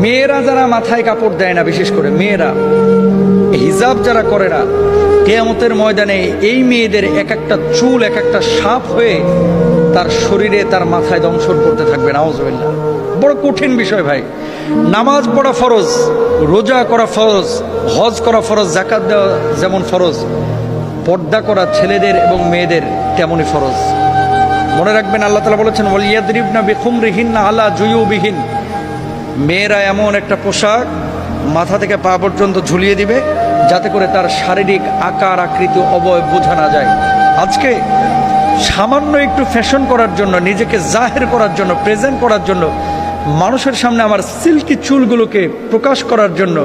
মেয়েরা যারা মাথায় কাপড় দেয় না, বিশেষ করে মেয়েরা হিজাব যারা করে না, কিয়ামতের ময়দানে এই মেয়েদের এক একটা চুল এক একটা সাপ হয়ে তার শরীরে তার মাথায় দংশন করতে থাকবে। নাউজুবিল্লাহ। বড় কঠিন বিষয় ভাই। নামাজ পড়া ফরজ, রোজা করা ফরজ, হজ করা ফরজ, যাকাত দেওয়া যেমন ফরজ, পর্দা করা ছেলেদের এবং মেয়েদের তেমনই ফরজ। মনে রাখবেন, আল্লাহ তাআলা বলেছেন ওয়ালিয়াদরিবনা বিখুমরিহিন্না আলা জুয়ুবিহিন, মেয়েরা এমন একটা পোশাক মাথা থেকে পা পর্যন্ত ঝুলিয়ে দিবে যাতে করে তার শারীরিক আকার আকৃতি অবয়ব বোঝা না যায়। আজকে সামান্য একটু ফ্যাশন করার জন্য, নিজেকে জাহের করার জন্য, প্রেজেন্ট করার জন্য, মানুষের সামনে আমার সিল্কি চুলগুলোকে প্রকাশ করার জন্য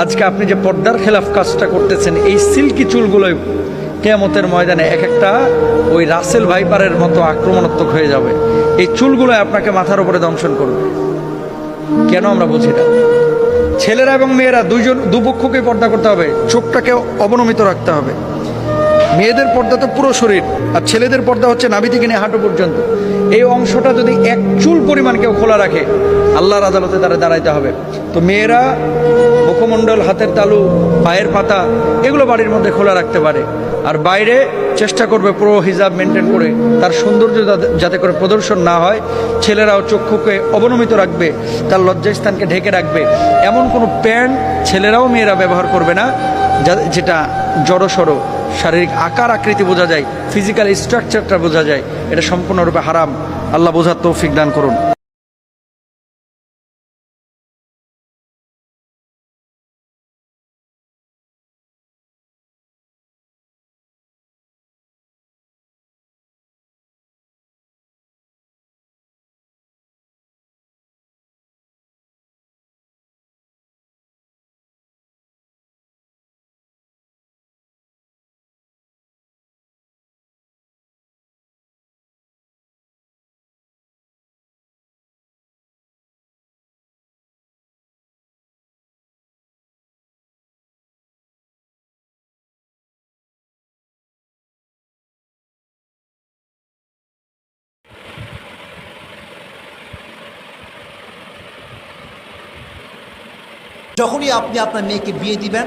আজকে আপনি যে পর্দার খেলাফ কাজটা করতেছেন, এই সিল্কি চুলগুলোই কিয়ামতের ময়দানে এক একটা ওই রাসেল ভাইপারের মতো আক্রমণাত্মক হয়ে যাবে। এই চুলগুলো আপনাকে মাথার উপরে দংশন করবে। কেন আমরা বুঝি না? ছেলেরা এবং মেয়েরা দুপক্ষকে পর্দা করতে হবে, চোখটাকে অবনমিত রাখতে হবে। মেয়েদের পর্দা তো পুরো শরীর, আর ছেলেদের পর্দা হচ্ছে নাভি থেকে নিয়ে হাঁটু পর্যন্ত। এই অংশটা যদি এক চুল পরিমাণ কেউ খোলা রাখে, আল্লাহর আদালতে তারা দাঁড়াইতে হবে। তো মেয়েরা মুখমণ্ডল, হাতের তালু, পায়ের পাতা এগুলো বাড়ির মধ্যে খোলা রাখতে পারে, আর বাইরে চেষ্টা করবে পুরো হিজাব মেনটেন করে তার সৌন্দর্য যাতে করে প্রদর্শন না হয়। ছেলেরাও চক্ষুকে অবনমিত রাখবে, তার লজ্জাস্থানকে ঢেকে রাখবে। এমন কোনো প্যান্ট ছেলেরাও মেয়েরা ব্যবহার করবে না যেটা জড়সড় শারীরিক আকার আকৃতি বোঝা যায়, ফিজিক্যাল স্ট্রাকচারটা বোঝা যায়। এটা সম্পূর্ণরূপে হারাম। আল্লাহ বোঝার তৌফিক দান করুন। যখনই আপনি আপনার মেয়েকে বিয়ে দিবেন,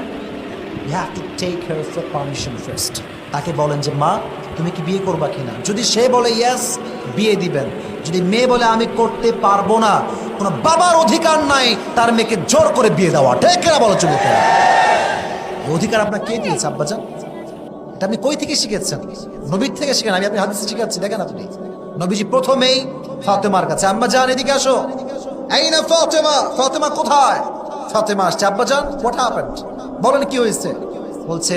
you have to take her for permission first. তাকে বলেন যে মা তুমি কি বিয়ে করবা কিনা। যদি সে বলে ইয়েস, বিয়ে দিবেন। যদি মেয়ে বলে আমি করতে পারবো না, কোনো বাবার অধিকার নাই তার মেয়েকে জোর করে বিয়ে দেওয়া। ঠিক কিনা বলো যুবক? অধিকার আপনার কে দিয়েছে আব্বাজান? এটা আপনি কই থেকে শিখেছেন? নবীর থেকে শিখেন। আমি আপনি হাদিস শিখাচ্ছি, দেখেন আপনি। নবীজি প্রথমেই ফাতেমার কাছে, আম্মাজান এদিকে আসো। এই না ফাতেমা, ফাতেমা কোথায়? ফাতেমা আসছে। আব্বাজান হোয়াট হ্যাপেন্ড, বলেন কি হয়েছে? বলছে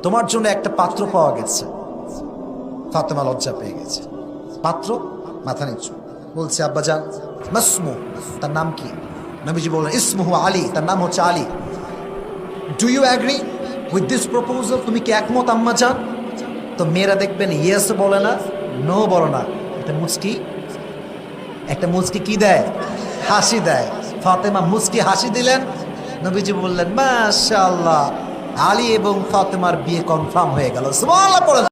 তোমার জন্য একটা পাত্র পাওয়া গেছে। ফাতেমা লজ্জা পেয়ে গেছে। পাত্র? মাথা নিচু। বলছে আব্বাজান মাসমু, তার নাম কি? নবীজি বললেন ইসমুহু আলী, তার নাম হচ্ছে Ali. Do you agree with this proposal? তুমি কি একমত আম্মাজান? তো মেয়েরা দেখবেন ইয়েস বলে না, নো বলে না, একটা মুচকি কি দেয়? হাসি দেয়। ফাতেমা মুচকি হাসি দিলেন। নবীজি বললেন মাশাআল্লাহ, আলী এবং ফাতেমার বিয়ে কনফার্ম হয়ে গেল। সুবহানাল্লাহ।